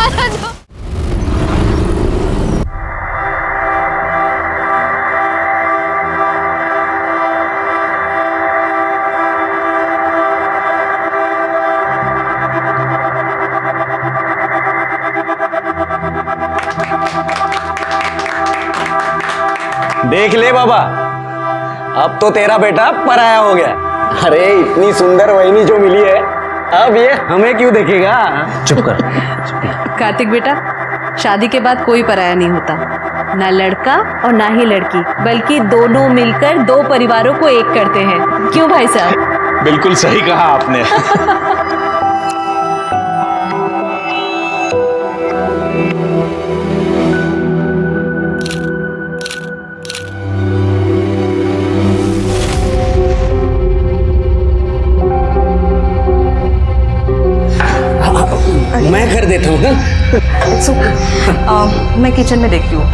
वाला जो। देख ले बाबा, अब तो तेरा बेटा पराया हो गया। अरे इतनी सुंदर वहिनी जो मिली है, अब ये हमें क्यों देखेगा? चुप कर। कार्तिक बेटा, शादी के बाद कोई पराया नहीं होता, ना लड़का और ना ही लड़की, बल्कि दोनों मिलकर दो परिवारों को एक करते हैं। क्यों भाई साहब? बिल्कुल सही कहा आपने। मैं कर देता हूँ। मैं किचन में देखती हूँ।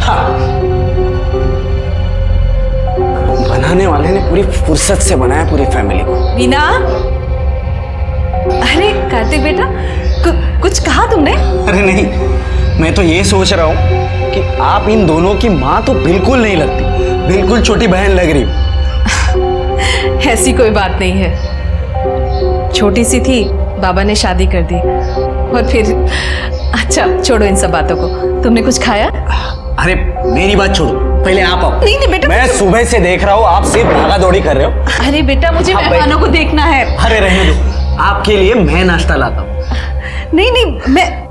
बनाने वाले ने पूरी फुर्सत से बनाया पूरी फैमिली को। वीना, अरे कार्तिक बेटा, कुछ कहा तुमने? अरे नहीं, मैं तो ये सोच रहा हूँ कि आप इन दोनों की माँ तो बिल्कुल नहीं लगती, बिल्कुल छोटी बहन लग रही हो। ऐसी कोई बात नहीं है, छोटी सी थी, बाबा ने शादी कर दी और फिर। अच्छा छोड़ो इन सब बातों को, तुमने कुछ खाया? अरे मेरी बात छोड़ो, पहले आप आओ। नहीं नहीं बेटा, मैं सुबह से देख रहा हूँ आप सिर्फ भागा दौड़ी कर रहे हो। अरे बेटा, मुझे मेहमानों को देखना है। अरे रहने दो, आपके लिए मैं नाश्ता लाता हूँ। नहीं नहीं, मैं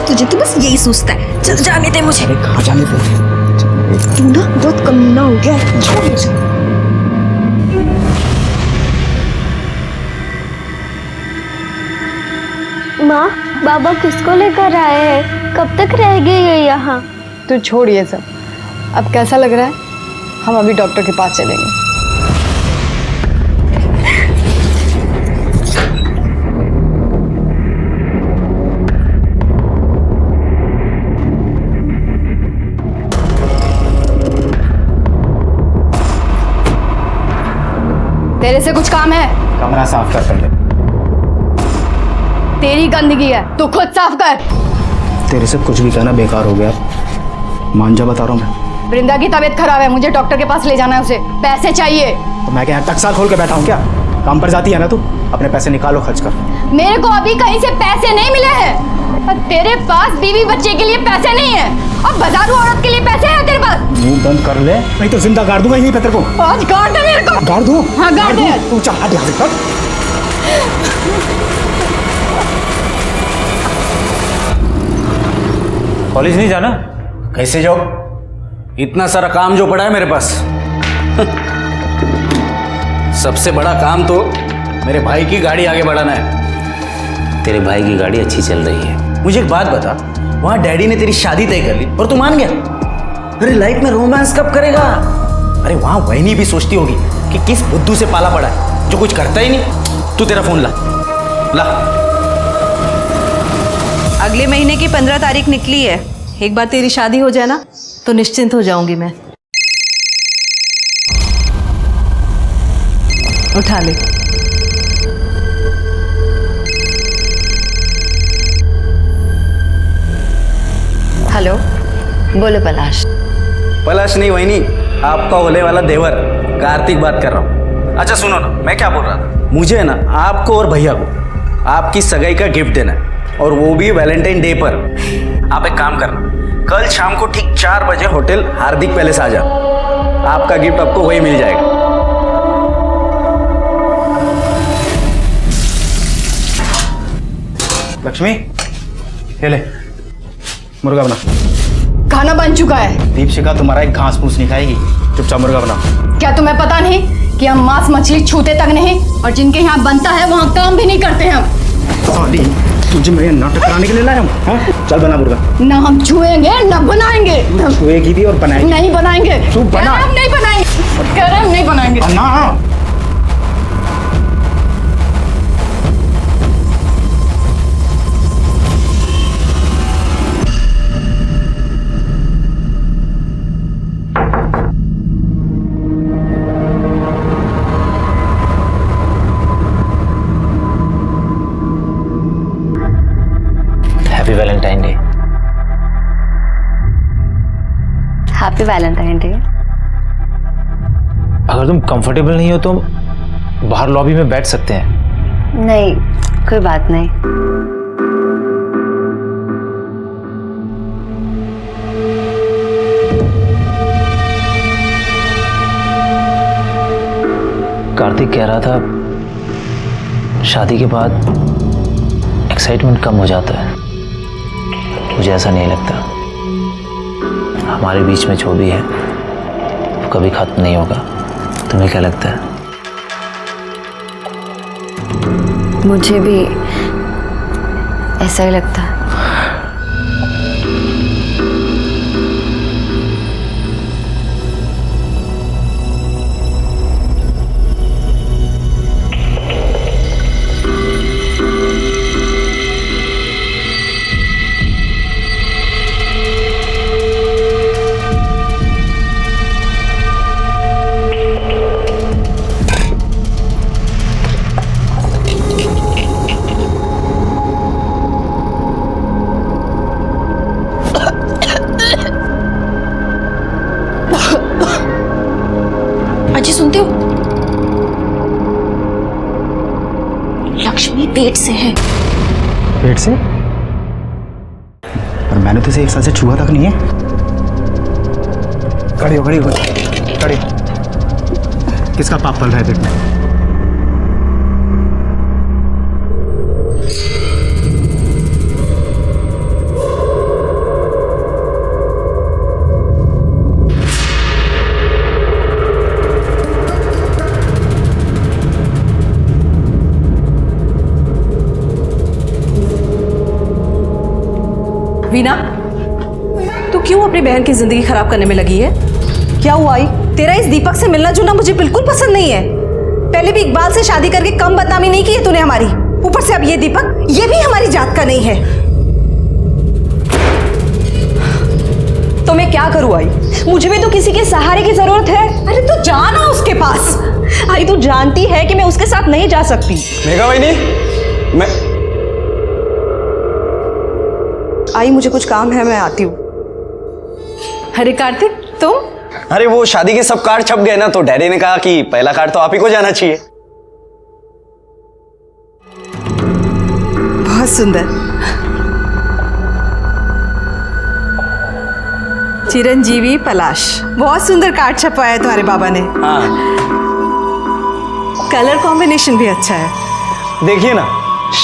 तुझे तो बस यही सोचता है। चल जाने दे मुझे। अरे कहाँ जाने दे? तू ना बहुत कमीना हो गया है। छोड़ मुझे। माँ, बाबा किसको लेकर आए हैं? कब तक रहेगी ये यहाँ? तू छोड़ ये सब। अब कैसा लग रहा है? हम अभी डॉक्टर के पास चलेंगे। तेरे से कुछ काम है? कमरा साफ कर पहले। तेरी गंदगी है, तू खुद साफ कर। तेरे से कुछ भी कहना बेकार हो गया, मान जा बता रहा हूँ मैं। वृंदा की तबीयत खराब है, मुझे डॉक्टर के पास ले जाना है उसे। पैसे चाहिए। तो मैं क्या टकसाल खोल के बैठा हूँ क्या? काम पर जाती है ना तू, अपने पैसे निकालो खर्च कर। मेरे को अभी कहीं से पैसे नहीं मिले हैं। और तेरे पास बीवी बच्चे के लिए पैसे नहीं है, और बाजारू औरत के लिए पैसे हैं तेरे पास? मुंह बंद कर ले, नहीं तो जिंदा गाड़ दूंगा यहीं पे तेरे को। आज गाड़ दे मेरे को। गाड़ दूं? हाँ गाड़ दे। तू चल हट यहाँ से। कॉलेज नहीं जाना? कैसे जाओ? इतना सारा काम जो पड़ा है मेरे पास। सबसे बड़ा काम तो मेरे भाई की गाड़ी आगे बढ़ाना है। तेरे भाई की गाड़ी अच्छी चल रही है। मुझे एक बात बता, वहां डैडी ने तेरी शादी तय कर ली और तू मान गया? अरे लाइफ में रोमांस कब करेगा? अरे वहां वहनी भी सोचती होगी कि किस बुद्धू से पाला पड़ा है जो कुछ करता ही नहीं। तू तेरा फोन ला ला। अगले महीने की 15 तारीख निकली है। एक बार तेरी शादी हो जाए ना तो निश्चिंत हो जाऊंगी मैं। उठा ले। हेलो, बोलो पलाश। पलाश नहीं वहीनी, आपका होने वाला देवर कार्तिक बात कर रहा हूँ। अच्छा सुनो ना, मैं क्या बोल रहा था, मुझे ना आपको और भैया को आपकी सगाई का गिफ्ट देना है, और वो भी वैलेंटाइन डे पर। आप एक काम करना, कल शाम को ठीक 4 बजे होटल हार्दिक पैलेस आ जाओ। आपका गिफ्ट आपको वही मिल जाएगा। लक्ष्मी, ये ले मुर्गा बना। खाना बन चुका है। दीपशिका तुम्हारा एक घास फूस नहीं खाएगी, चुपचाप मुर्गा बना। क्या तुम्हें पता नहीं कि हम मांस मछली छूते तक नहीं, और जिनके यहाँ बनता है वहाँ काम भी नहीं करते हम। साली, तुझे मैं नाटक कराने के लिए लाया हूँ? हाँ? चल बना मुर्गा। ना हम छुएंगे ना बनाएंगे। छुएगी भी और बनाएगी। नहीं बनाएंगे। तू बना। हम नहीं बनाएंगे। कह रहे हम नहीं बनाएंगे। बना। Happy Valentine day. अगर तुम कंफर्टेबल नहीं हो तो बाहर लॉबी में बैठ सकते हैं। नहीं, कोई बात नहीं। कार्तिक कह रहा था शादी के बाद एक्साइटमेंट कम हो जाता है। मुझे ऐसा नहीं लगता। हमारे बीच में जो भी है वो कभी खत्म नहीं होगा। तुम्हें क्या लगता है? मुझे भी ऐसा ही लगता है। अजी सुनते हो? लक्ष्मी पेट से है। पेट से? और मैंने तो इसे एक साल से छुआ तक नहीं है। खड़ी हो, खड़ी हो, खड़ी हो। किसका पाप पल रहा है पेट में? वीना, तू क्यों अपनी बहन की जिंदगी खराब करने में लगी है? क्या हुआ आई? तेरा इस दीपक से मिलना जुलना मुझे बिल्कुल पसंद नहीं है। पहले भी इकबाल से शादी करके कम बदनामी नहीं की है तूने हमारी। ऊपर से अब ये दीपक, ये भी हमारी जात का नहीं है। तो मैं क्या करूं आई? मुझे भी तो किसी के सहारे की जरूरत है। अरे तू जाना उसके पास। आई तू जानती है कि मैं उसके साथ नहीं जा सकती। मेघा बहनी, मैं आई मुझे कुछ काम है, मैं आती हूँ। अरे कार्तिक, तुम? अरे वो शादी के सब कार्ड छप गए ना, तो डैडी ने कहा कि पहला कार्ड तो आप ही को जाना चाहिए। बहुत सुंदर। चिरंजीवी पलाश, बहुत सुंदर कार्ड छपवाया है तुम्हारे बाबा ने। हाँ कलर कॉम्बिनेशन भी अच्छा है। देखिए ना,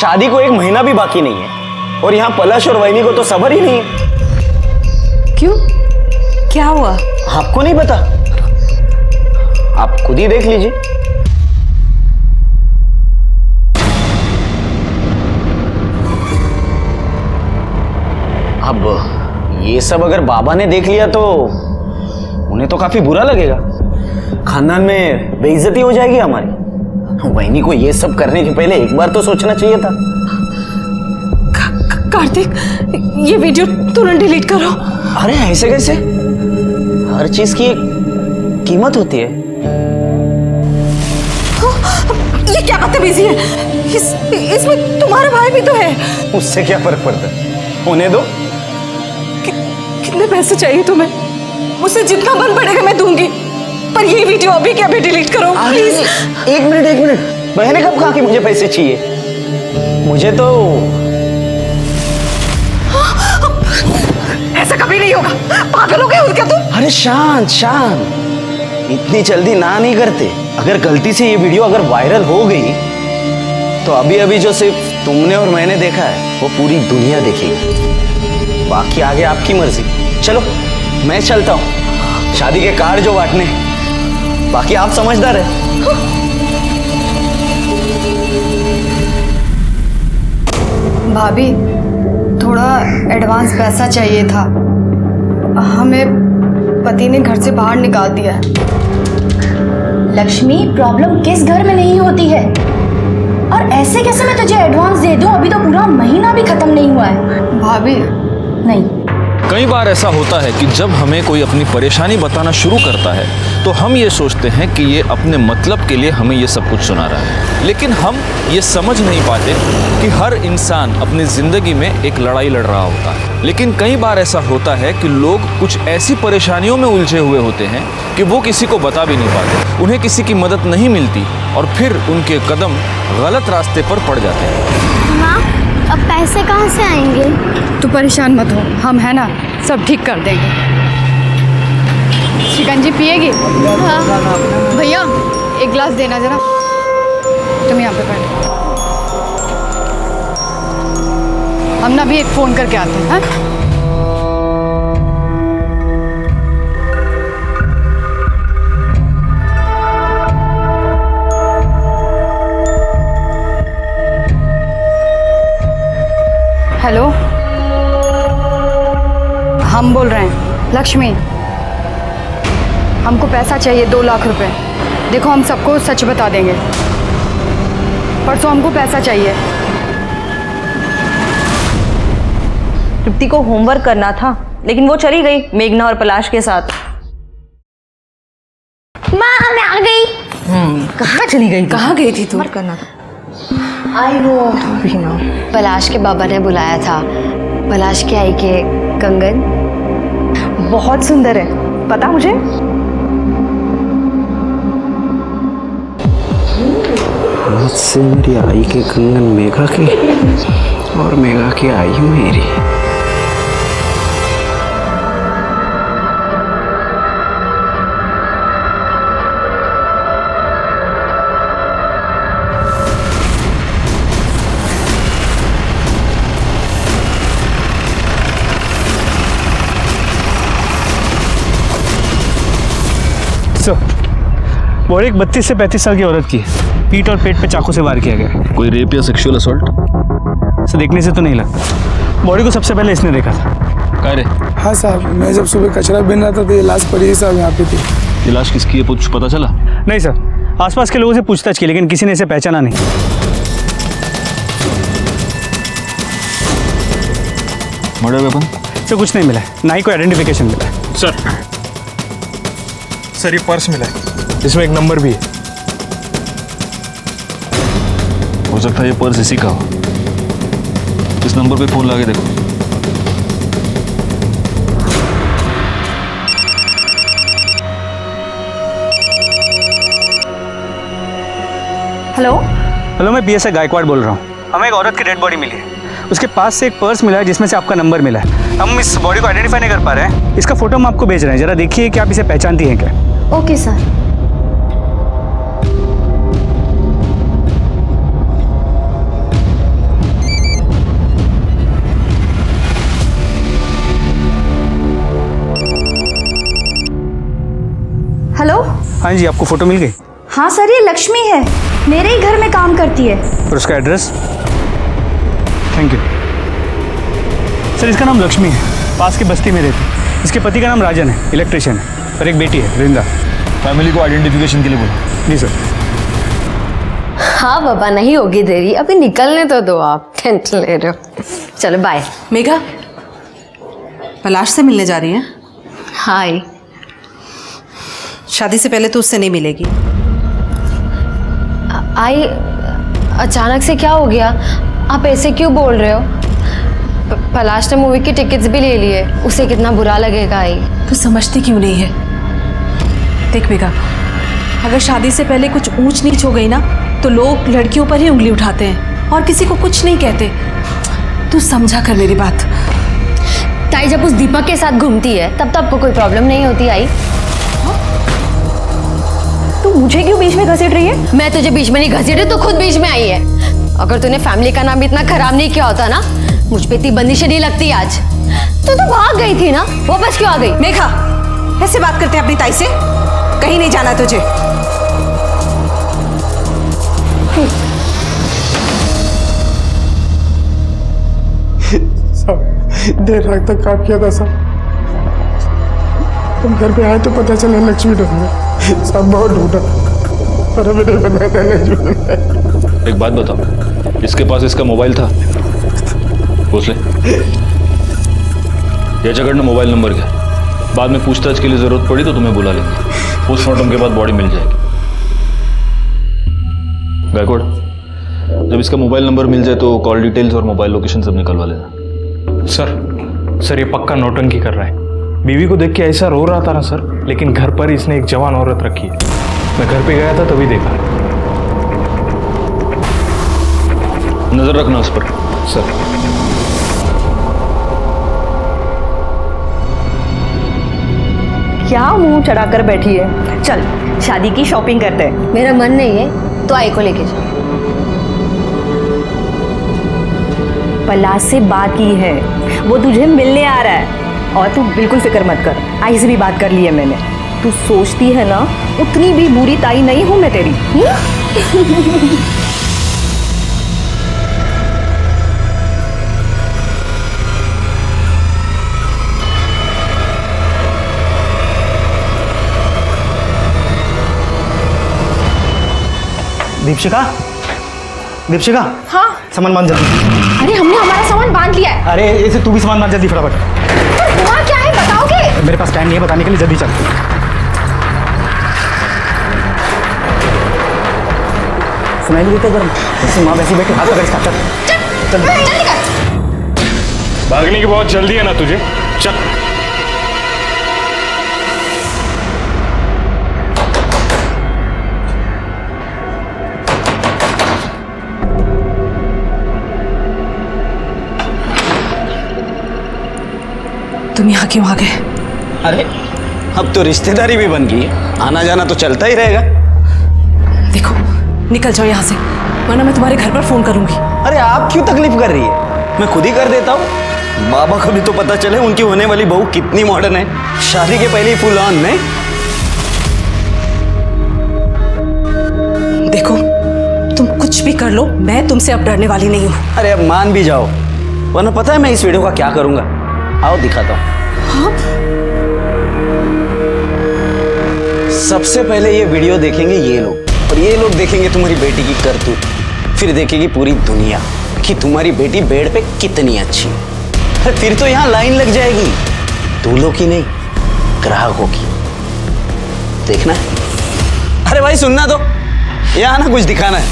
शादी को एक महीना भी बाकी नहीं है और यहाँ पलाश और वैनी को तो सबर ही नहीं है। क्यों, क्या हुआ? आपको नहीं पता? आप खुद ही देख लीजिए। अब ये सब अगर बाबा ने देख लिया तो उन्हें तो काफी बुरा लगेगा। खानदान में बेइज्जती हो जाएगी हमारी। वैनी को ये सब करने के पहले एक बार तो सोचना चाहिए था। कार्तिक, ये वीडियो तुरंत डिलीट करो। अरे ऐसे कैसे? हर चीज की एक कीमत होती है। ये क्या बदतमीजी है? इसमें तुम्हारा भाई भी तो है। उससे क्या फर्क पड़ता है? होने दो। कितने पैसे चाहिए तुम्हें? मुझसे जितना बन पड़ेगा मैं दूंगी, पर ये वीडियो अभी के अभी डिलीट करो प्लीज। एक मिनट। मैंने कब कहा कि मुझे पैसे चाहिए? मुझे तो ऐसा कभी नहीं होगा। पागल हो गए हो क्या तुम? अरे शांत। इतनी जल्दी ना नहीं करते। अगर गलती से ये वीडियो अगर वायरल हो गई तो अभी अभी जो सिर्फ तुमने और मैंने देखा है वो पूरी दुनिया देखेगी। बाकी आगे आपकी मर्जी। चलो मैं चलता हूँ, शादी के कार्ड जो बांटने, बाकी आप समझदार है। भाभी, थोड़ा एडवांस पैसा चाहिए था। हमें पति ने घर से बाहर निकाल दिया है। लक्ष्मी, प्रॉब्लम किस घर में नहीं होती है? और ऐसे कैसे मैं तुझे एडवांस दे दूं? अभी तो पूरा महीना भी खत्म नहीं हुआ है। भाभी, नहीं, कई बार ऐसा होता है कि जब हमें कोई अपनी परेशानी बताना शुरू करता है तो हम ये सोचते हैं कि ये अपने मतलब के लिए हमें ये सब कुछ सुना रहा है, लेकिन हम ये समझ नहीं पाते कि हर इंसान अपनी ज़िंदगी में एक लड़ाई लड़ रहा होता है। लेकिन कई बार ऐसा होता है कि लोग कुछ ऐसी परेशानियों में उलझे हुए होते हैं कि वो किसी को बता भी नहीं पाते, उन्हें किसी की मदद नहीं मिलती और फिर उनके कदम गलत रास्ते पर पड़ जाते हैं। माँ, अब पैसे कहाँ से आएंगे? तू परेशान मत हो, हम है ना, सब ठीक कर देंगे। शिकंजी पिएगी? हाँ। भैया एक गिलास देना जरा। तुम यहाँ पे बैठो, हम ना भी एक फ़ोन करके आते हैं। हाँ? हेलो, हम बोल रहे हैं। लक्ष्मी, हमको पैसा चाहिए 2 लाख रुपए। देखो हम सबको सच बता देंगे, परसों हमको पैसा चाहिए। तृप्ति को होमवर्क करना था, लेकिन वो चली गई मेघना और पलाश के साथ। माँ, मैं आ गई। कहाँ चली गई? कहाँ गई थी तू? करना था। आई वो पलाश के बाबा ने बुलाया था। पलाश के आई के कंगन बहुत सुंदर है, पता मुझे। मुझसे मेरी आई के कंगन मेघा की और मेघा की आई मेरी। वो एक 32 से 35 साल की औरत की पीठ और पेट पे चाकू से वार किया गया। कोई रेप या सेक्सुअल असॉल्ट? इसे देखने से तो नहीं लगता। बॉडी को सबसे पहले इसने देखा था। क्या रे? हाँ साहब, मैं जब सुबह कचरा बिन रहा था तो ये लाश पड़ी है साहब यहाँ पे थी। ये लाश किसकी है कुछ पता चला? नहीं सर, आसपास के लोगों से पूछताछ की, लेकिन किसी ने इसे पहचाना नहीं। Murder weapon? सर कुछ नहीं मिला है, ना ही कोई आइडेंटिफिकेशन मिला है। सर ये पर्स मिला है, इसमें एक नंबर भी है। हो सकता है ये पर्स इसी का हो। इस नंबर पे फोन लगा के देखो। हेलो हेलो, मैं PSI गायकवाड़ बोल रहा हूँ। हमें एक औरत की डेड बॉडी मिली है। उसके पास से एक पर्स मिला है जिसमें से आपका नंबर मिला है। हम इस बॉडी को आइडेंटिफाई नहीं कर पा रहे हैं। इसका फोटो हम आपको भेज रहे हैं, जरा देखिए कि आप इसे पहचानती हैं क्या। Okay sir. हेलो। हाँ जी, आपको फोटो मिल गई? हाँ सर, ये लक्ष्मी है, मेरे ही घर में काम करती है। और उसका एड्रेस? Thank you sir. इसका नाम लक्ष्मी है, पास की बस्ती में रहती है। इसके पति का नाम राजन है, इलेक्ट्रिशियन है, और एक बेटी है वृंदा। फैमिली को आइडेंटिफिकेशन के लिए बोलो। जी सर। हाँ बाबा, नहीं होगी देरी, अभी निकलने तो दो, आप टेंशन ले रहे हो। चलो बाय। मेघा, पलाश से मिलने जा रही है? हाय। शादी से पहले तो उससे नहीं मिलेगी। आई, अचानक से क्या हो गया? आप ऐसे क्यों बोल रहे हो? पलाश ने मूवी की टिकट्स भी ले लिए, उसे कितना बुरा लगेगा। आई, तो समझती क्यों नहीं है? देख मेघा, अगर शादी से पहले कुछ ऊंच नीच हो गई ना तो लोग लड़कियों पर ही उंगली उठाते हैं और किसी को कुछ नहीं कहते। तू समझा कर मेरी बात। ताई जब उस दीपक के साथ घूमती है तब तो आपको कोई प्रॉब्लम नहीं होती। आई, तू मुझे क्यों बीच में घसीट रही है? मैं तुझे बीच में नहीं घसीटी, तू खुद बीच में आई है। अगर तूने फैमिली का नाम इतना खराब नहीं किया होता ना, मुझ पे इतनी बंदिशें नहीं लगती आज। तू तो भाग गई थी ना, वापस क्यों आ गई? मेघा, ऐसे बात करते हैं अपनी ताई से? कहीं नहीं जाना तुझे। साहब देर रात तक काम किया था साहब, तुम घर पे आए तो पता चला लक्ष्मी ढूंढ है। सब बहुत ढूंढा पर हमें नहीं बनाया था लक्ष्मी ढूंढा। एक बात बताओ, इसके पास इसका मोबाइल था? पूछ ले। जय जगड़ ने मोबाइल नंबर क्या, बाद में पूछताछ के लिए जरूरत पड़ी तो तुम्हें बुला लेंगे। पोस्टमार्टम के बाद बॉडी मिल जाएगी। गायकवाड़, जब इसका मोबाइल नंबर मिल जाए तो कॉल डिटेल्स और मोबाइल लोकेशन सब निकलवा लेना। सर ये पक्का नौटंकी कर रहा है। बीवी को देख के ऐसा रो रहा था ना सर, लेकिन घर पर इसने एक जवान औरत रखी है। मैं घर पे गया था तभी देखा। नजर रखना उस पर। सर क्या मुंह चढ़ाकर बैठी है? चल शादी की शॉपिंग करते हैं। मेरा मन नहीं है तो आई को लेके जा। पलाश से बात की है, वो तुझे मिलने आ रहा है। और तू बिल्कुल फिक्र मत कर, आई से भी बात कर ली है मैंने। तू सोचती है ना उतनी भी बुरी ताई नहीं हूं मैं तेरी। दीपशिका, हाँ सामान बांध जल्दी। अरे हमने हमारा सामान बांध लिया है। अरे ऐसे तू भी सामान बांध जल्दी फटाफट। पर हुआ क्या है बताओगे? मेरे पास टाइम नहीं है बताने के लिए, जल्दी चल। सुनाई नहीं देता जरा, ऐसे माँ वैसे बैठे हाथ पकड़ इसका। चल जल्दी कर। भागने की बहुत जल्दी है ना तुझे, चल। तुम यहाँ क्यों आ गए? अरे अब तो रिश्तेदारी भी बन गई है, आना जाना तो चलता ही रहेगा। देखो निकल जाओ यहाँ से, वरना मैं तुम्हारे घर पर फोन करूंगी। अरे आप क्यों तकलीफ कर रही है, मैं खुद ही कर देता हूँ। बाबा को भी तो पता चले उनकी होने वाली बहू कितनी मॉडर्न है, शादी के पहले ही फुल ऑन में। देखो तुम कुछ भी कर लो, मैं तुमसे अब डरने वाली नहीं हूँ। अरे अब मान भी जाओ, वरना पता है मैं इस वीडियो का क्या करूंगा। आओ दिखाता हूँ। हाँ? सबसे पहले ये वीडियो देखेंगे ये लोग, और ये लोग देखेंगे तुम्हारी बेटी की करतूत, फिर देखेगी पूरी दुनिया कि तुम्हारी बेटी बेड पे कितनी अच्छी है। अरे फिर तो यहाँ लाइन लग जाएगी, दूल्हों की नहीं ग्राहकों की। देखना है? अरे भाई सुनना तो, यहाँ ना कुछ दिखाना है।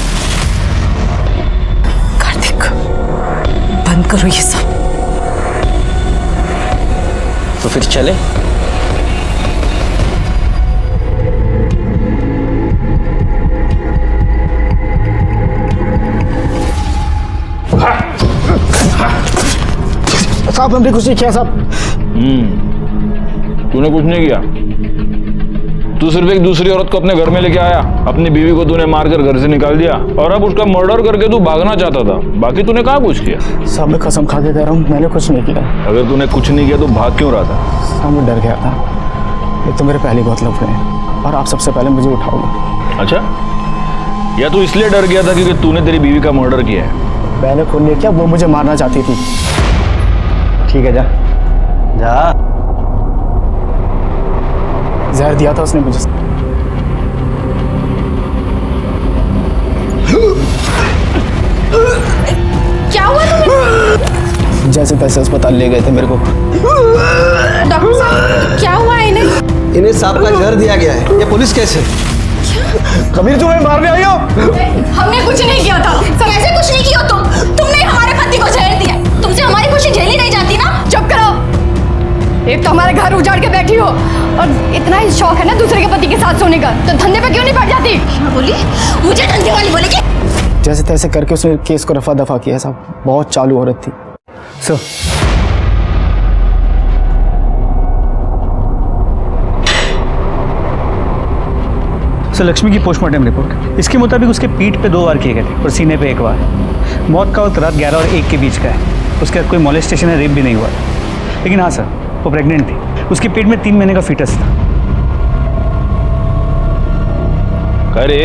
कार्तिक बंद करो ये सब। तो फिर चले। साहब हमने कुछ नहीं किया साहब। तूने कुछ नहीं किया, तू सिर्फ एक दूसरी औरत को अपने घर में लेके आया, अपनी बीवी को तूने मारकर घर से निकाल दिया और अब उसका मर्डर करके तू भागना चाहता था। बाकी तूने कहाँ कुछ किया? साहब मैं कसम खा के कह रहा हूँ, मैंने कुछ नहीं किया। अगर तूने कुछ नहीं किया तो भाग क्यों रहा था? साहब मैं डर गया था, एक तो मेरे पहले बहुत लफड़े हैं और आप सबसे पहले मुझे उठाओगे। अच्छा, या तू इसलिए डर गया था क्योंकि तूने तेरी बीवी का मर्डर किया है? मैंने खून नहीं किया, वो मुझे मारना चाहती थी। ठीक है जा जा। जहर दिया था उसने मुझे। क्या हुआ तुम्हें? जैसे तैसे अस्पताल ले गए थे मेरे को। डॉक्टर साहब क्या हुआ है इन्हें? इन्हें सांप का जहर दिया गया है। ये पुलिस केस है। कबीर तुम्हें मारने आई हो? हमने कुछ नहीं किया था सर, ऐसे कुछ नहीं किया तुमने हमारे पति को जहर दिया। तुमसे हमारी खुशी झेली नहीं जाती ना? चुप करो। एक तो हमारे घर उजाड़ के बैठी हो और इतना ही शौक है ना दूसरे के पति के साथ सोने का, तो धंधे पे क्यों नहीं पड़ जाती? बोली मुझे धंधे वाली बोलेगी। जैसे तैसे करके उसने केस को रफा दफा किया साहब, बहुत चालू औरत थी। सर लक्ष्मी की पोस्टमार्टम रिपोर्ट, इसके मुताबिक उसके पीठ पे 2 वार किए गए थे और सीने पे 1 वार। मौत का वक्त रात 11 और 1 के बीच का है। उसके बाद कोई मॉलेस्टेशन या रेप भी नहीं हुआ। लेकिन हाँ सर, वो प्रेग्नेंट थी। उसके पेट में 3 महीने का फीटस था। अरे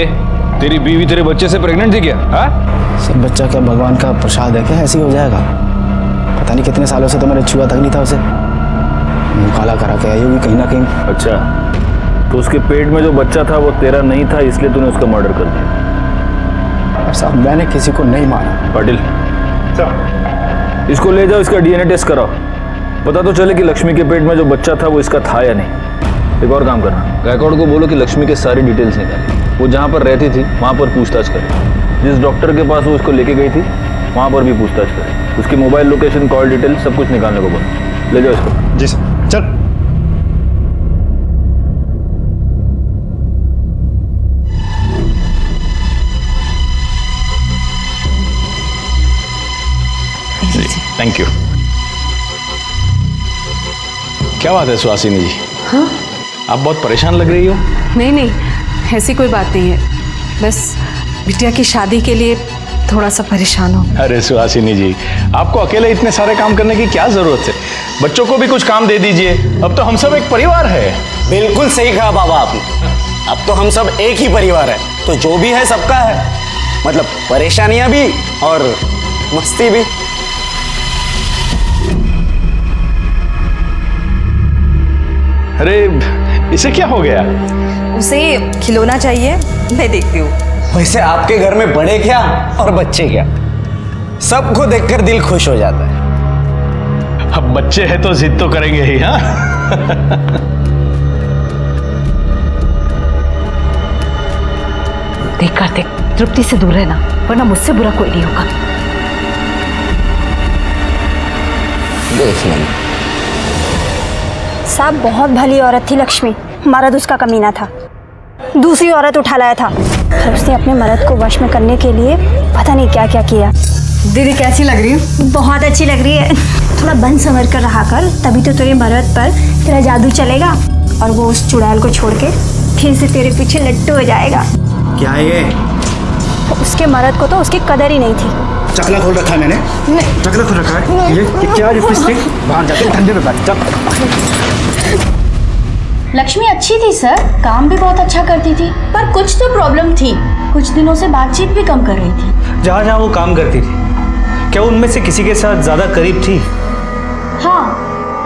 तेरी बीवी तेरे बच्चे से प्रेग्नेंट थी क्या? हाँ सर बच्चा क्या भगवान का प्रसाद है क्या, ऐसे ही हो जाएगा? पता नहीं कितने सालों से तो मैंने छुआ तक नहीं था उसे। मुँह काला करा के आई होगी कहीं ना कहीं। अच्छा, तो उसके पेट में जो बच्चा था वो तेरा नहीं था, इसलिए तूने उसका मर्डर कर दिया। साहब मैंने किसी को नहीं मारा। पाटिल, इसको ले जाओ, इसका DNA टेस्ट कराओ। पता तो चले कि लक्ष्मी के पेट में जो बच्चा था वो इसका था या नहीं। एक और काम करना, गायकवाड़ को बोलो कि लक्ष्मी के सारी डिटेल्स निकाले, वो जहाँ पर रहती थी वहाँ पर पूछताछ करे, जिस डॉक्टर के पास वो उसको लेके गई थी वहाँ पर भी पूछताछ करे, उसकी मोबाइल लोकेशन, कॉल डिटेल सब कुछ निकालने को बोलो। ले जाओ इसको। जी सर, चल। Thank you. क्या बात है सुहासिनी जी? हाँ? आप बहुत परेशान लग रही हो। नहीं नहीं, ऐसी कोई बात नहीं है, बस बिटिया की शादी के लिए थोड़ा सा परेशान हूँ। अरे सुहासिनी जी, आपको अकेले इतने सारे काम करने की क्या जरूरत है? बच्चों को भी कुछ काम दे दीजिए, अब तो हम सब एक परिवार है। बिल्कुल सही कहा बाबा आपने, अब तो हम सब एक ही परिवार है, तो जो भी है सबका है, मतलब परेशानियां भी और मस्ती भी। अरे इसे क्या हो गया? उसे खिलौना चाहिए, मैं देखती हूँ। वैसे आपके घर में बड़े क्या और बच्चे क्या, सबको देखकर दिल खुश हो जाता है। अब बच्चे हैं तो जिद तो करेंगे ही। हाँ देख कार्तिक, तृप्ति से दूर रहना, वरना मुझसे बुरा कोई नहीं होगा। देख लेना। साहब बहुत भली औरत थी लक्ष्मी, मर्द उसका कमीना था, दूसरी औरत उठा लाया था और उसने अपने मर्द को वश में करने के लिए पता नहीं क्या क्या किया। दीदी कैसी लग रही है? बहुत अच्छी लग रही है। थोड़ा बन संवर कर रहा कर, तभी तो तेरे मर्द पर तेरा जादू चलेगा और वो उस चुड़ैल को छोड़ के फिर से तेरे पीछे लट्टू हो जाएगा। क्या है ये? उसके मर्द को तो उसकी कदर ही नहीं थी। चकला खोल रखा है मैंने। चकला खोल रखा है। ये क्या लिपस्टिक? बाहर जाके ठंडे में बैठ जा। लक्ष्मी अच्छी थी सर, काम भी बहुत अच्छा करती थी, पर कुछ तो प्रॉब्लम थी, कुछ दिनों से बातचीत भी कम कर रही थी। जहाँ जहाँ वो काम करती थी, क्या उनमें से किसी के साथ ज्यादा करीब थी? हाँ,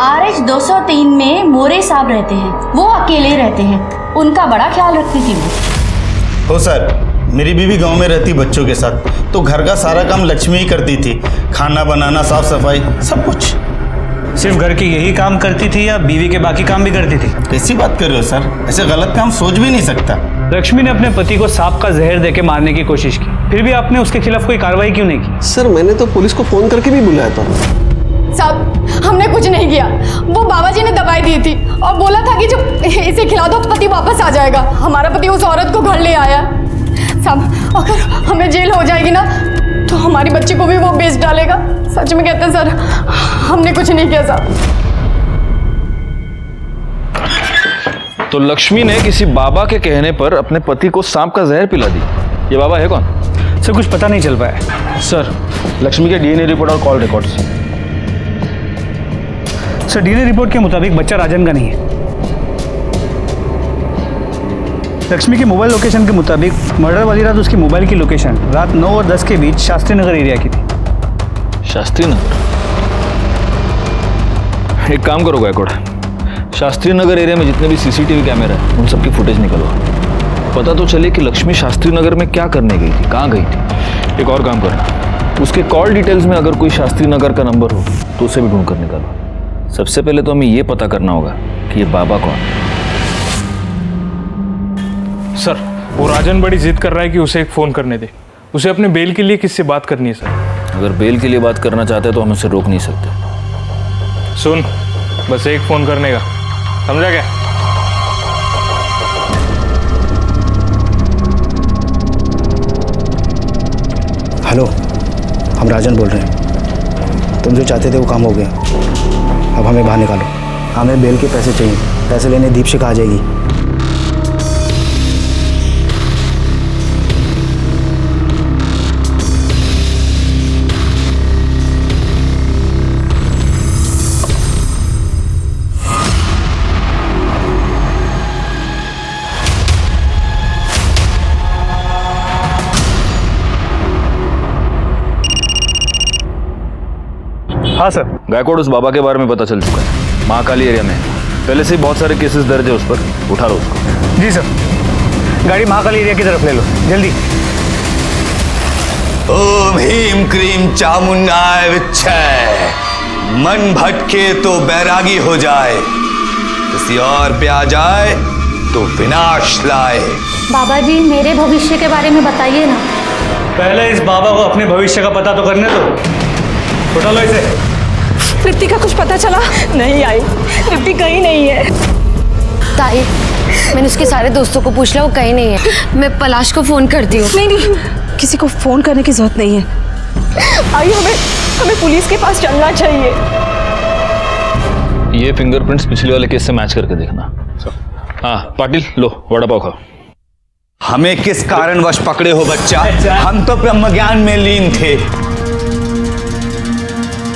RH 203 में मोरे साहब रहते हैं, वो अकेले रहते हैं, उनका बड़ा ख्याल रखती थी वो। हो सर, मेरी बीवी गांव में रहती बच्चों के साथ, तो घर का सारा काम लक्ष्मी ही करती थी, खाना बनाना, साफ सफाई, सब कुछ। सिर्फ घर के यही काम करती थी या बीवी के बाकी काम भी करती थी? कैसी बात कर रहे हो सर, ऐसे गलत काम सोच भी नहीं सकता। लक्ष्मी ने अपने पति को सांप का जहर देके मारने की कोशिश की, फिर भी आपने उसके खिलाफ कोई कार्रवाई क्यों नहीं की? सर मैंने तो पुलिस को फोन करके भी बुलाया था। साहब हमने कुछ नहीं किया, वो बाबा जी ने दवाई दी थी और बोला था कि जब इसे खिला दो पति वापस आ जाएगा। हमारा पति उस औरत को घर ले आया। साहब अगर हमें जेल हो जाएगी ना तो हमारी बच्ची को भी वो बेच डालेगा। सच में कहते हैं सर, हमने कुछ नहीं किया साहब। तो लक्ष्मी ने किसी बाबा के कहने पर अपने पति को सांप का जहर पिला दी। ये बाबा है कौन? सर कुछ पता नहीं चल पाया। सर लक्ष्मी के DNA रिपोर्ट और call records. Sir DNA report के मुताबिक बच्चा राजन का नहीं है। लक्ष्मी के मोबाइल लोकेशन के मुताबिक मर्डर वाली रात उसकी मोबाइल की लोकेशन रात 9 और 10 के बीच शास्त्री नगर एरिया की थी। शास्त्री नगर? एक काम करो गायकवाड़, शास्त्री नगर एरिया में जितने भी CCTV कैमरा है उन सबकी फुटेज निकलवा, पता तो चले कि लक्ष्मी शास्त्री नगर में क्या करने गई थी, कहाँ गई थी। एक और काम करना, उसके कॉल डिटेल्स में अगर कोई शास्त्री नगर का नंबर हो तो उसे भी ढूंढ कर निकालो। सबसे पहले तो हमें ये पता करना होगा कि ये बाबा कौन है। सर वो राजन बड़ी जिद कर रहा है कि उसे एक फ़ोन करने दे, उसे अपने बेल के लिए किससे बात करनी है सर। अगर बेल के लिए बात करना चाहते हैं तो हम उसे रोक नहीं सकते। सुन, बस एक फ़ोन करने का, समझा क्या? हेलो, हम राजन बोल रहे हैं। तुम जो चाहते थे वो काम हो गया, अब हमें बाहर निकालो। हमें बेल के पैसे चाहिए, पैसे लेने दीपशिखा आ जाएगी। हाँ सर। गायकवाड़ उस बाबा के बारे में पता चल चुका है, महाकाली एरिया में पहले से ही बहुत सारे केसेस दर्ज है उस पर, उठा लो उसको। जी सर, गाड़ी महाकाली एरिया की तरफ ले लो जल्दी। ओम ह्रीम क्रीम चामुंडाय विच्छय, मन भटके तो बैरागी हो जाए, किसी और पे आ जाए तो विनाश लाए। बाबा जी मेरे भविष्य के बारे में बताइए ना। पहले इस बाबा को अपने भविष्य का पता तो करने दो। उठा लो इसे। तृप्ति का कुछ पता चला? नहीं आई, तृप्ति कहीं नहीं है। ताई, मैंने उसके सारे दोस्तों को पूछ लिया, वो कहीं नहीं है। मैं पलाश को फोन करती हूँ। नहीं नहीं, किसी को फोन करने की जरूरत नहीं है। आइए, हमें पुलिस के पास चलना चाहिए। ये फिंगरप्रिंट्स पिछले वाले केस से मैच करके देखना। हाँ पाटिल, लो वड़ा पाव खाओ। हमें किस कारणवश पकड़े हो बच्चा? हम तो ब्रह्म ज्ञान में लीन थे।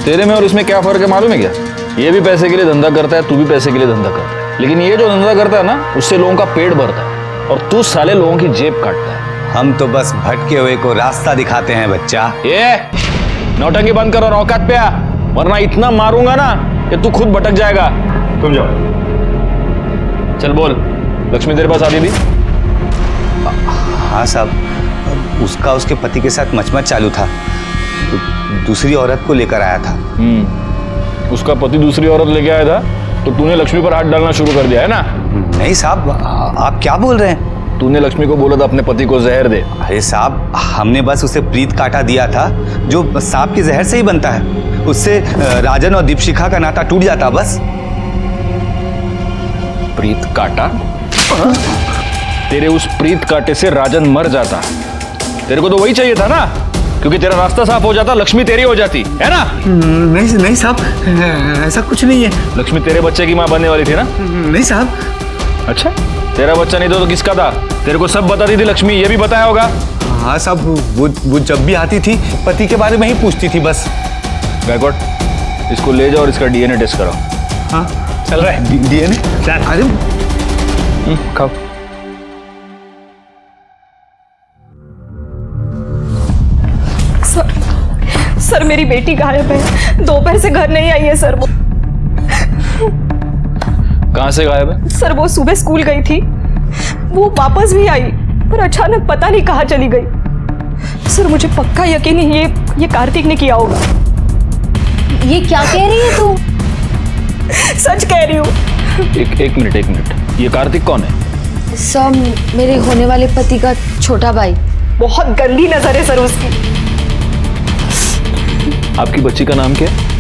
तेरे में और इसमें क्या फर्क है मालूम है क्या? ये भी पैसे के लिए धंधा करता है, तू भी पैसे के लिए धंधा करता है, लेकिन ये जो धंधा करता है ना, उससे लोगों का पेट भरता है और तू साले लोगों की जेब काटता है। हम तो बस भटके हुए को रास्ता दिखाते हैं बच्चा। ये नौटंकी बंद कर और औकात पे आ, वरना इतना मारूंगा ना कि तू खुद भटक जाएगा। तुम जाओ। चल बोल, लक्ष्मी तेरे पास आ रही थी? हाँ साहब, उसका उसके पति के साथ मचमच चालू था, तो दूसरी औरत को लेकर आया था। उसका पति दूसरी औरत लेके आया था तो तूने लक्ष्मी पर हाथ डालना शुरू कर दिया है ना? नहीं साहब, आप क्या बोल रहे हैं? तूने लक्ष्मी को बोला था अपने पति को जहर दे। अरे साहब, हमने बस उसे प्रीत काटा दिया था, जो सांप के जहर से ही बनता है। उससे राजन और दीपशिखा का नाता टूट जाता बस। प्रीत काटा? तेरे उस प्रीत काटे से राजन मर जाता। तेरे को तो वही चाहिए था ना, क्योंकि तेरा रास्ता साफ हो जाता, लक्ष्मी तेरी हो जाती है ना? नहीं साहब, ऐसा कुछ नहीं है। लक्ष्मी तेरे बच्चे की माँ बनने वाली थी ना? नहीं साहब। अच्छा, तेरा बच्चा नहीं तो किसका था? तेरे को सब बताती थी लक्ष्मी, ये भी बताया होगा। हाँ साहब, वो जब भी आती थी पति के बारे में ही पूछती थी बस। गायकवाड़, इसको ले जाओ और इसका डीएनए टेस्ट कराओ। हाँ चल रहा है। डीएनए? अरे खाओ। सर मेरी बेटी गायब है, दोपहर से घर नहीं आई है सर। वो कहाँ से गायब है? सर वो सुबह स्कूल गई थी, वो वापस भी आई, पर अचानक पता नहीं कहाँ चली गई। सर मुझे पक्का यकीन है ये कार्तिक ने किया होगा। ये क्या कह रही है तू? सच कह रही हूँ। एक मिनट, ये कार्तिक कौन है? सर मेरे होने वाले पति का छोटा भाई। बहुत गंदी नजर है सर उसकी। आपकी बच्ची का नाम क्या है?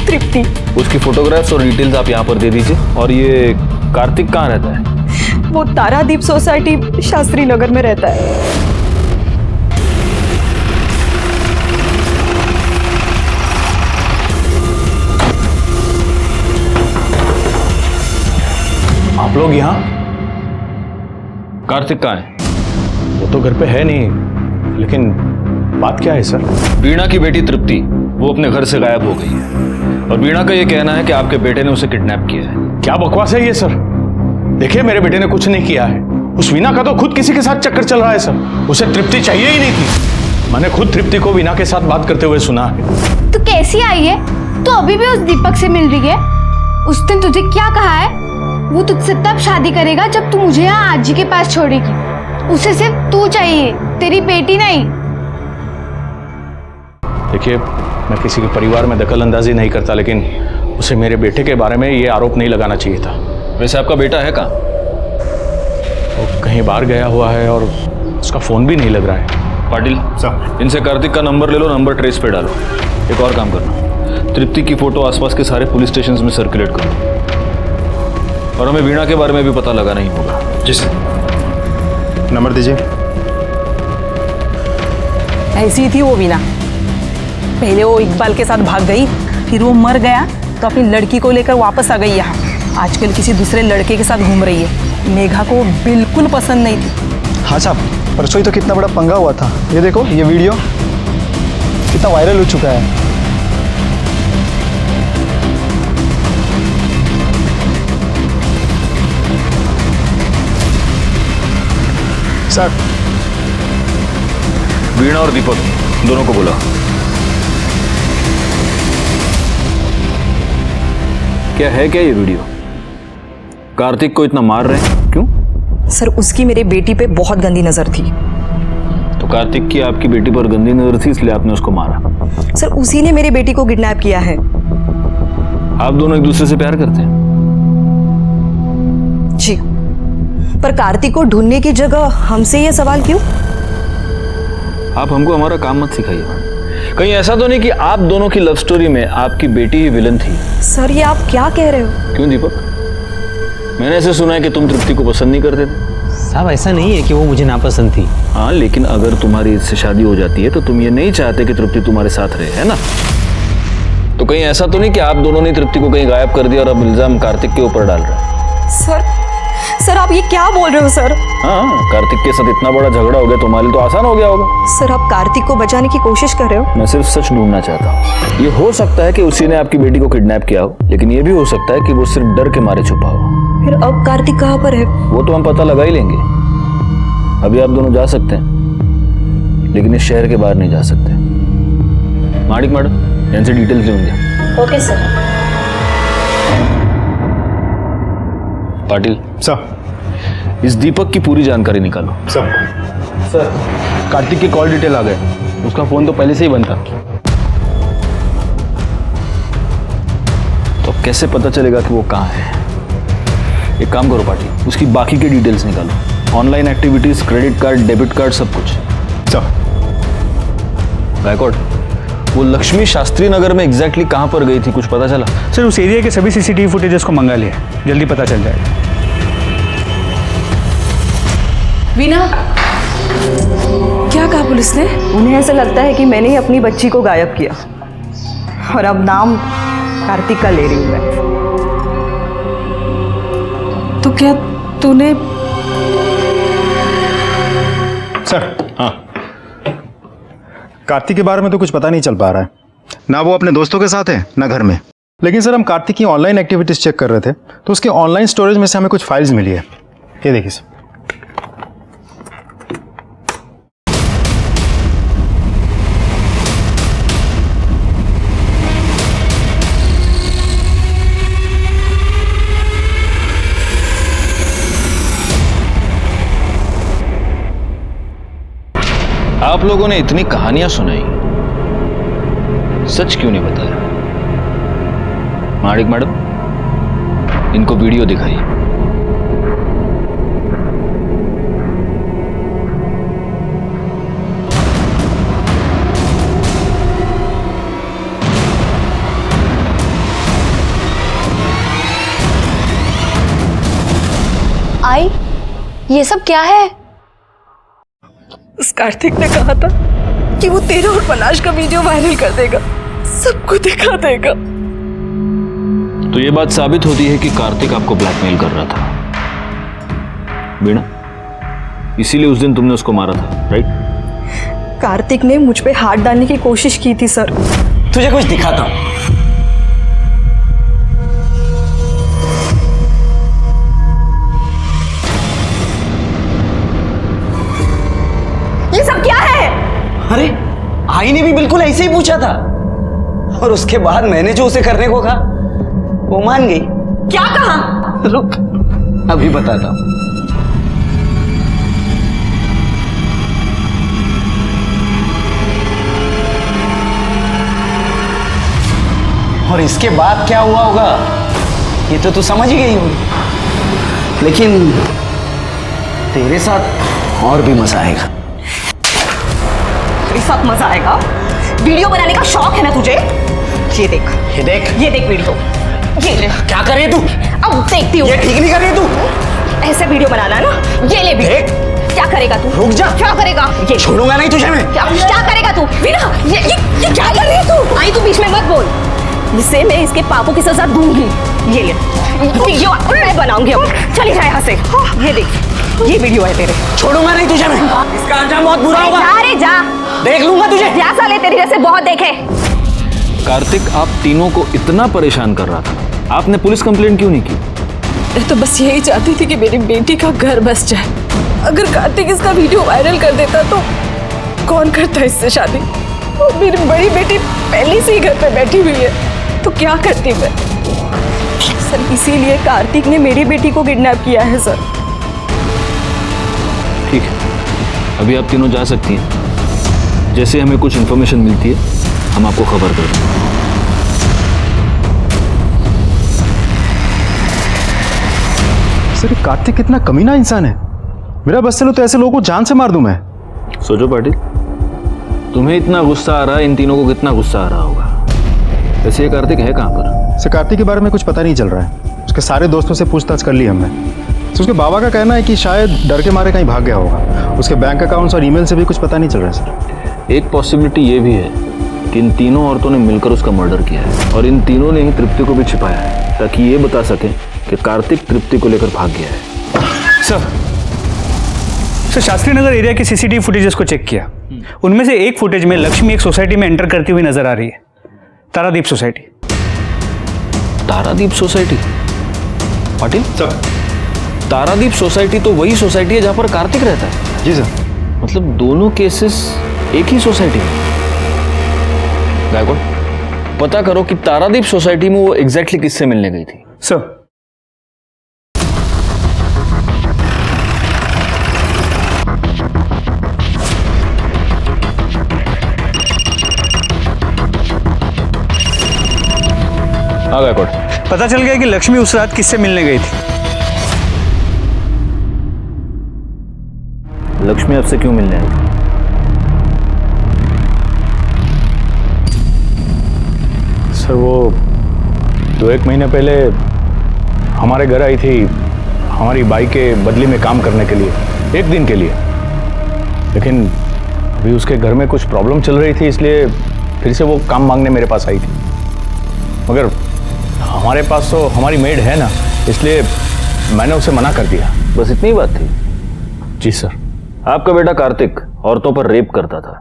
तृप्ति। उसकी फोटोग्राफ्स और डिटेल्स आप यहाँ पर दे दीजिए। और ये कार्तिक कहाँ रहता है? वो तारादीप सोसाइटी शास्त्री नगर में रहता है। आप लोग यहाँ? कार्तिक कहाँ है? वो तो घर पे है नहीं, लेकिन बात क्या है सर? वीणा की बेटी तृप्ति, वो अपने घर से गायब हो गई है और वीणा का ये कहना है कि आपके बेटे ने उसे किडनैप किया है। क्या बकवास है ये सर? देखिए, मेरे बेटे ने कुछ नहीं किया है। उस वीणा का तो खुद किसी के साथ चक्कर चल रहा है सर। उसे तृप्ति चाहिए ही नहीं थी। मैंने खुद तृप्ति को वीणा के साथ बात करते हुए सुना है। तू कैसी आई है? तू अभी भी उस दीपक से मिल रही है? उस दिन तुझे क्या कहा है? वो तुझसे तब शादी करेगा जब तू मुझे यहाँ आजी के पास छोड़ेगी। उसे सिर्फ तू चाहिए, तेरी बेटी नहीं। देखिए, मैं किसी के परिवार में दखल अंदाजी नहीं करता, लेकिन उसे मेरे बेटे के बारे में ये आरोप नहीं लगाना चाहिए था। वैसे आपका बेटा है कहाँ? वो कहीं बाहर गया हुआ है और उसका फोन भी नहीं लग रहा है। पाटिल साहब, इनसे कार्तिक का नंबर ले लो, नंबर ट्रेस पे डालो। एक और काम करना, तृप्ति की फोटो आसपास के सारे पुलिस स्टेशन में सर्कुलेट करो और हमें वीणा के बारे में भी पता लगाना ही होगा। जी सर। नंबर दीजिए। ऐसी थी वो वीणा। पहले वो इकबाल के साथ भाग गई, फिर वो मर गया तो अपनी लड़की को लेकर वापस आ गई यहाँ। आजकल किसी दूसरे लड़के के साथ घूम रही है। मेघा को बिल्कुल पसंद नहीं थी। हाँ साहब, परसों ही तो कितना बड़ा पंगा हुआ था। ये देखो, ये वीडियो कितना वायरल हो चुका है। सर, वीणा और दीपक दोनों को बुला। क्या है क्या ये वीडियो? कार्तिक को इतना मार रहे हैं क्यों? सर उसकी मेरे बेटी पे बहुत गंदी नजर थी। तो कार्तिक की आपकी बेटी पर गंदी नजर थी, इसलिए आपने उसको मारा? सर उसी ने मेरे बेटी को किडनैप किया है। आप दोनों एक दूसरे से प्यार करते हैं? जी, पर कार्तिक को ढूंढने की जगह हमसे ये सवाल क्यों? आप हमको हमारा काम मत सिखाइए। कहीं ऐसा तो नहीं कि आप दोनों की लव स्टोरी में आपकी बेटी ही विलन थी? सर ये आप क्या कह रहे हो? क्यों दीपक, मैंने ऐसे सुना है कि तुम तृप्ति को पसंद नहीं करते थे। साहब ऐसा नहीं है कि वो मुझे नापसंद थी। हाँ, लेकिन अगर तुम्हारी इससे शादी हो जाती है तो तुम ये नहीं चाहते कि तृप्ति तुम्हारे साथ रहे, है ना? तो कहीं ऐसा तो नहीं कि आप दोनों ने तृप्ति को कहीं गायब कर दिया और अब इल्जाम कार्तिक के ऊपर डाल रहे हैं? सर आप ये क्या बोल रहे हो सर? हाँ, कार्तिक के साथ इतना बड़ा झगड़ा हो गया, तुम्हारे लिए तो आसान हो गया होगा। सर आप कार्तिक को बचाने की कोशिश कर रहे हो? मैं सिर्फ सच ढूंढना चाहता हूँ। ये हो सकता है कि उसी ने आपकी बेटी को किडनैप किया हो, लेकिन ये भी हो सकता है कि वो सिर्फ डर के मारे छुपा हो। फिर अब कार्तिक कहाँ पर है? वो तो हम पता लगा ही लेंगे। अभी आप दोनों जा सकते हैं, लेकिन इस शहर के बाहर नहीं जा सकते। माणिक मैडम, यहाँ से डिटेल्स लेंगे। Okay sir. पाटिल सर। इस दीपक की पूरी जानकारी निकालो। सर कार्तिक की कॉल डिटेल आ गए। उसका फोन तो पहले से ही बंद था। तो कैसे पता चलेगा कि वो कहाँ है? एक काम करो पाटिल, उसकी बाकी के डिटेल्स निकालो। Online activities, credit card, debit card, सब कुछ। सर। बैकवर्ड, वो लक्ष्मी शास्त्री नगर में एग्जैक्टली कहाँ पर गई थी, कुछ पता चला? सर उस एरिया के सभी सीसीटीवी फुटेजेस को मंगा लिया, जल्दी पता चल जाएगा। वीना, क्या कहा पुलिस ने? उन्हें ऐसा लगता है कि मैंने ही अपनी बच्ची को गायब किया और अब नाम कार्तिक का ले रही हूँ मैं। तो क्या तूने? सर। हाँ, कार्तिक के बारे में तो कुछ पता नहीं चल पा रहा है। ना वो अपने दोस्तों के साथ है ना घर में। लेकिन सर हम कार्तिक की ऑनलाइन एक्टिविटीज चेक कर रहे थे तो उसके ऑनलाइन स्टोरेज में से हमें कुछ फाइल्स मिली है। ये देखिए सर। आप लोगों ने इतनी कहानियां सुनाई, सच क्यों नहीं बताया? माणिक मैडम, इनको वीडियो दिखाइए। आई, ये सब क्या है? उस कार्तिक ने कहा था कि वो तेरा और पलाश का वीडियो वायरल कर देगा, सबको दिखा देगा। तो ये बात साबित होती है कि कार्तिक आपको ब्लैकमेल कर रहा था, वीणा। इसीलिए उस दिन तुमने उसको मारा था, राइट? कार्तिक ने मुझ पे हाथ डालने की कोशिश की थी सर। तुझे कुछ दिखाता हूं। ये सब क्या है? अरे आई ने भी बिल्कुल ऐसे ही पूछा था और उसके बाद मैंने जो उसे करने को कहा वो मान गई। क्या कहा? रुक, अभी बताता हूं। और इसके बाद क्या हुआ होगा ये तो तू समझ ही गई होगी, लेकिन तेरे साथ और भी मजा आएगा। तेरे साथ मजा आएगा? वीडियो बनाने का शौक है ना तुझे? ये देख, ये देख, ये देख वीडियो। ये ले। क्या कर रही है तू? अब देखती हूँ। ये ठीक नहीं कर रही है तू। ऐसे वीडियो बनाना ना, ये ले वीडियो। देख। क्या करेगा तू? रुक जा। क्या करेगा? ये छोड़ूंगा नहीं तुझे मैं। क्या करेगा तू? वीना, ये क्या कर रही है तू? आई तू बीच में मत बोल। इसे मैं इसके पापों की सजा दूंगी। ये ले, वीडियो मैं बनाऊंगी अब। चली जा यहाँ से। ये देख, ये वीडियो है तेरे। छोड़ूंगा नहीं तुझे मैं। इसका अंजाम बहुत बुरा होगा। जा रे जा, देख लूंगा तुझे। जा साले, तेरी जैसे बहुत देखे। कार्तिक आप तीनों को इतना परेशान कर रहा था, आपने पुलिस कंप्लेंट क्यों नहीं की? मैं तो बस यही चाहती थी कि मेरी बेटी का घर बस जाए। अगर कार्तिक इसका वीडियो वायरल कर देता तो कौन करता इससे शादी? और मेरी बड़ी बेटी पहले से ही घर पे बैठी हुई है, तो क्या करती मैं? सर इसीलिए कार्तिक ने मेरी बेटी को किडनैप किया है सर। ठीक है, अभी आप तीनों जा सकती हैं। जैसे हमें कुछ इन्फॉर्मेशन मिलती है हम आपको खबर कर देंगे। सर ये कार्तिक कितना कमीना इंसान है। मेरा बस चलो तो ऐसे लोगों को जान से मार दूं मैं। सोचो पाटिल, तुम्हें इतना गुस्सा आ रहा है, इन तीनों को कितना गुस्सा आ रहा होगा। वैसे ये कार्तिक है कहाँ पर? सर कार्तिक के बारे में कुछ पता नहीं चल रहा है। उसके सारे दोस्तों से पूछताछ कर ली हमने। तो उसके बाबा का कहना है कि शायद डर के मारे कहीं भाग गया होगा। उसके बैंक अकाउंट्स और ईमेल से भी कुछ पता नहीं चल रहा है सर। एक पॉसिबिलिटी ये भी है कि इन तीनों औरतों ने मिलकर उसका मर्डर किया है और इन तीनों ने ही तृप्ति को भी छिपाया है ताकि ये बता सके कि कार्तिक तृप्ति को लेकर भाग गया है। सर शास्त्री नगर एरिया के सीसीटीवी फुटेजेस को चेक किया। उनमें से एक फुटेज में लक्ष्मी एक सोसाइटी में एंटर करती हुई नजर आ रही है, Taradeep society. Taradeep society? Patil sir, Taradeep society तो वही सोसाइटी है जहां पर कार्तिक रहता है। जी सर। मतलब दोनों केसेस एक ही सोसाइटी में। गायकवाड़, पता करो कि तारादीप सोसाइटी में वो एग्जैक्टली किससे मिलने गई थी। सर हाँ गायकवाड़, पता चल गया कि लक्ष्मी उस रात किससे मिलने गई थी। लक्ष्मी आपसे क्यों मिलने आई? सर वो 2-1 महीने पहले हमारे घर आई थी हमारी बाई के बदले में काम करने के लिए, 1 दिन के लिए। लेकिन अभी उसके घर में कुछ प्रॉब्लम चल रही थी, इसलिए फिर से वो काम मांगने मेरे पास आई थी। मगर हमारे पास तो हमारी मेड है ना, इसलिए मैंने उसे मना कर दिया। बस इतनी बात थी? जी सर। आपका बेटा कार्तिक औरतों पर रेप करता था,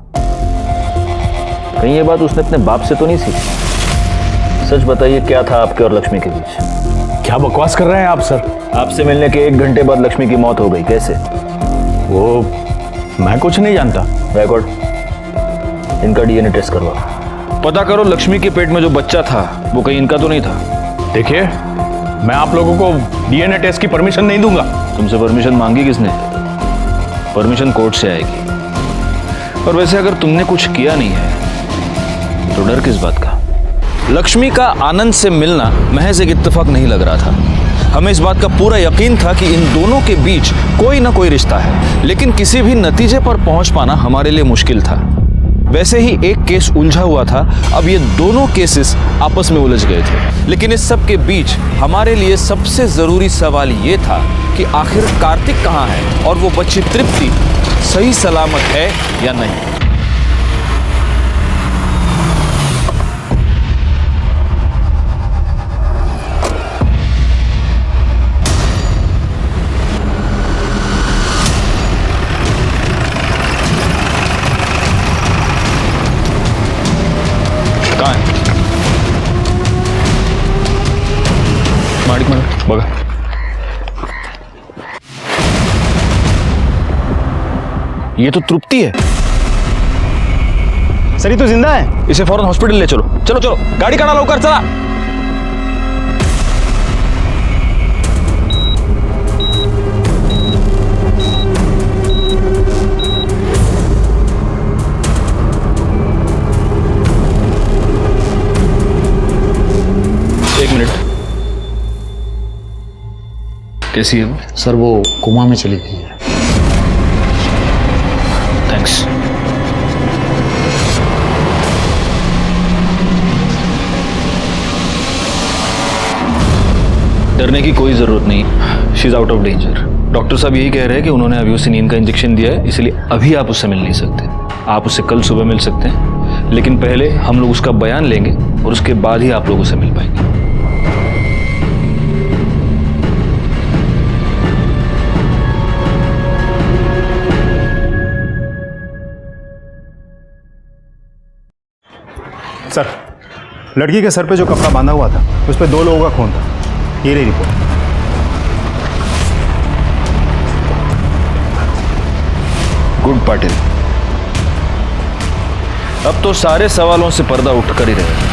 कहीं ये बात उसने अपने बाप से तो नहीं सीखी? सच बताइए, क्या था आपके और लक्ष्मी के बीच? क्या बकवास कर रहे हैं आप सर? आपसे मिलने के 1 घंटे बाद लक्ष्मी की मौत हो गई, कैसे? वो मैं कुछ नहीं जानता। रिकॉर्ड, इनका डीएनए टेस्ट करवाओ। पता करो लक्ष्मी के पेट में जो बच्चा था वो कहीं इनका तो नहीं था। देखिए, मैं आप लोगों को डीएनए टेस्ट की परमिशन नहीं दूंगा। तुमसे परमिशन मांगी किसने? परमिशन कोर्ट से आएगी। और वैसे अगर तुमने कुछ किया नहीं है तो डर किस बात का? लक्ष्मी का आनंद से मिलना महज एक इत्तेफाक नहीं लग रहा था। हमें इस बात का पूरा यकीन था कि इन दोनों के बीच कोई ना कोई रिश्ता है, लेकिन किसी भी नतीजे पर पहुंच पाना हमारे लिए मुश्किल था। वैसे ही एक केस उलझा हुआ था, अब ये दोनों केसेस आपस में उलझ गए थे। लेकिन इस सब के बीच हमारे लिए सबसे जरूरी सवाल ये था कि आखिर कार्तिक कहाँ है और वो बच्ची तृप्ति सही सलामत है या नहीं। कहाँ है? माडिक माडिक बघा। ये तो तृप्ति है। सर ये तो जिंदा है। इसे फौरन हॉस्पिटल ले चलो। चलो चलो, गाड़ी काढा लवकर, चला। एक मिनट, कैसी है वो? सर वो कोमा में चली गई है। थैंक्स। डरने की कोई जरूरत नहीं, she is out of danger. Doctor साहब यही कह रहे हैं कि उन्होंने अभी उसे नींद का इंजेक्शन दिया है, इसलिए अभी आप उससे मिल नहीं सकते। आप उससे कल सुबह मिल सकते हैं, लेकिन पहले हम लोग उसका बयान लेंगे और उसके बाद ही आप लोग उसे मिल पाएंगे। सर, लड़की के सर पे जो कपड़ा बांधा हुआ था उस पे 2 लोगों का खून था। ये रही रिपोर्ट। गुड पाटिल, अब तो सारे सवालों से पर्दा उठकर ही रहेगा।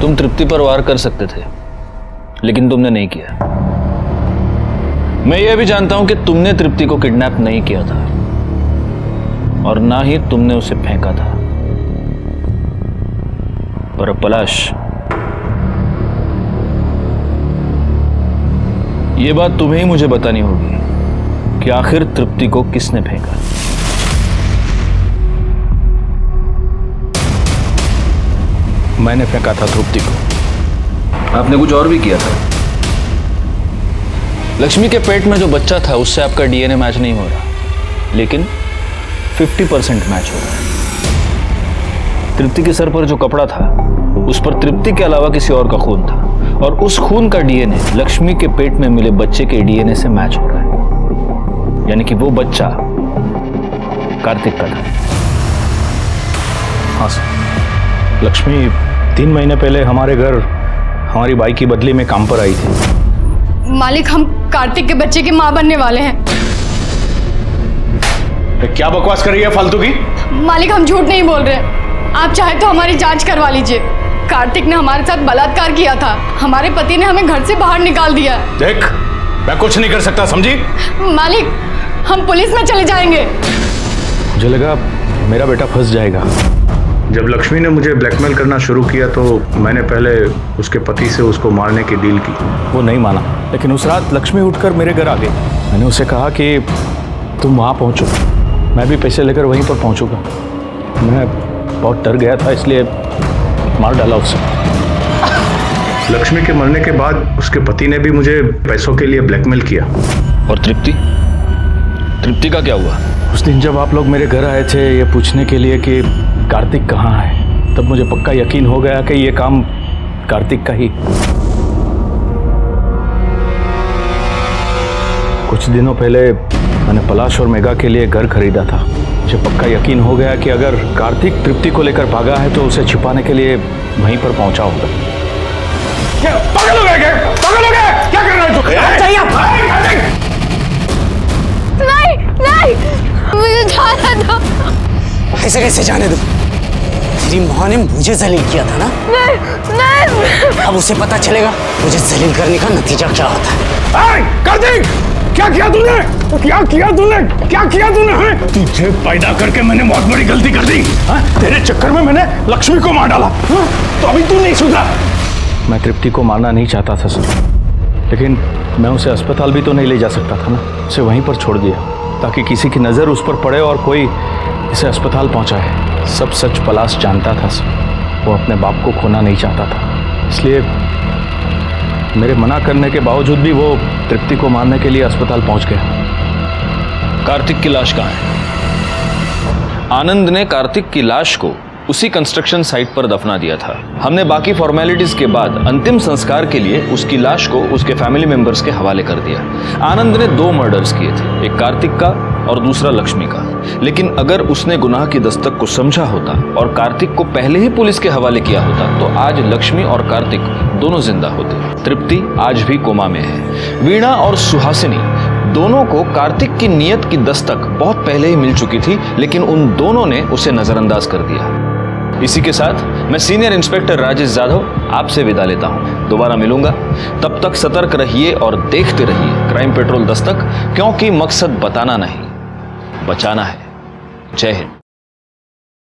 तुम तृप्ति पर वार कर सकते थे, लेकिन तुमने नहीं किया। मैं यह भी जानता हूं कि तुमने तृप्ति को किडनैप नहीं किया था और ना ही तुमने उसे फेंका था। पर पलाश, यह बात तुम्हें ही मुझे बतानी होगी कि आखिर तृप्ति को किसने फेंका। मैंने फेंका था तृप्ति को। आपने कुछ और भी किया था। लक्ष्मी के पेट में जो बच्चा था उससे आपका डीएनए मैच नहीं हो रहा, लेकिन 50% मैच हो रहा है। तृप्ति के सर पर जो कपड़ा था उस पर तृप्ति के अलावा किसी और का खून था, और उस खून का डीएनए लक्ष्मी के पेट में मिले बच्चे के डीएनए से मैच हो रहा है। यानी कि वो बच्चा कार्तिक का था। हाँ सर, लक्ष्मी 3 महीने पहले हमारे घर हमारी बाई की बदली में काम पर आई थी। मालिक, हम कार्तिक के बच्चे की माँ बनने वाले हैं। क्या बकवास कर रही है फालतू की? मालिक, हम झूठ नहीं बोल रहे। आप चाहे तो हमारी जांच करवा लीजिए। कार्तिक ने हमारे साथ बलात्कार किया था। हमारे पति ने हमें घर से बाहर निकाल दिया। देख, मैं कुछ नहीं कर सकता, समझी? मालिक, हम पुलिस में चले जाएंगे। मुझे लगा मेरा बेटा फंस जाएगा। जब लक्ष्मी ने मुझे ब्लैकमेल करना शुरू किया तो मैंने पहले उसके पति से उसको मारने की डील की। वो नहीं माना, लेकिन उस रात लक्ष्मी उठकर मेरे घर आ गई। मैंने उसे कहा कि तुम वहाँ पहुँचो, मैं भी पैसे लेकर वहीं पर पहुँचूंगा। मैं बहुत डर गया था, इसलिए मार डाला उसे। लक्ष्मी के मरने के बाद उसके पति ने भी मुझे पैसों के लिए ब्लैकमेल किया। और तृप्ति का क्या हुआ? उस दिन जब आप लोग मेरे घर आए थे ये पूछने के लिए कि कार्तिक कहाँ है, तब मुझे पक्का यकीन हो गया कि ये काम कार्तिक का ही। कुछ दिनों पहले मैंने पलाश और मेघा के लिए घर खरीदा था। मुझे पक्का यकीन हो गया कि अगर कार्तिक तृप्ति को लेकर भागा है तो उसे छिपाने के लिए वहीं पर पहुंचा होगा। पागल हो गए? पागल हो गए? क्या कर रहे हो तुम? चाहिए आप? नहीं नहीं, मुझे जाने दो। ऐसे कैसे जाने दो? तेरी माँ ने मुझे जलील किया था ना? नहीं। अब उसे पता चलेगा मुझे जलील करने का नतीजा क्या होता है। कार्तिक, क्या किया तूने? क्या किया तूने? क्या किया तूने? तुझे पैदा करके मैंने बहुत बड़ी गलती कर दी। तेरे चक्कर में मैंने लक्ष्मी को मार डाला। तो अभी तू नहीं सुधरा। मैं तृप्ति को मारना नहीं चाहता था सर, लेकिन मैं उसे अस्पताल भी तो नहीं ले जा सकता था ना। उसे वहीं पर छोड़ दिया ताकि किसी की नज़र उस पर पड़े और कोई इसे अस्पताल पहुंचाए। सब सच पलाश जानता था सर। वो अपने बाप को खोना नहीं चाहता था, इसलिए मेरे मना करने के बावजूद भी वो तृप्ति को मारने के लिए अस्पताल पहुंच गया। कार्तिक की लाश कहाँ है? आनंद ने कार्तिक की लाश को उसी कंस्ट्रक्शन साइट पर दफना दिया था। हमने बाकी फॉर्मेलिटीज के बाद अंतिम संस्कार के लिए उसकी लाश को उसके फैमिली मेंबर्स के हवाले कर दिया। आनंद ने 2 मर्डर्स किए थे, एक कार्तिक का और दूसरा लक्ष्मी का। लेकिन अगर उसने गुनाह की दस्तक को समझा होता और कार्तिक को पहले ही पुलिस के हवाले किया होता तो आज लक्ष्मी और कार्तिक दोनों जिंदा होते। तृप्ति आज भी कोमा में है। वीणा और सुहासिनी दोनों को कार्तिक की नीयत की दस्तक बहुत पहले ही मिल चुकी थी, लेकिन उन दोनों ने उसे नजरअंदाज कर दिया। इसी के साथ मैं सीनियर इंस्पेक्टर राजेश जाधव आपसे विदा लेता हूं। दोबारा मिलूंगा, तब तक सतर्क रहिए और देखते रहिए क्राइम पेट्रोल दस्तक, क्योंकि मकसद बताना नहीं, बचाना है। जय हिंद।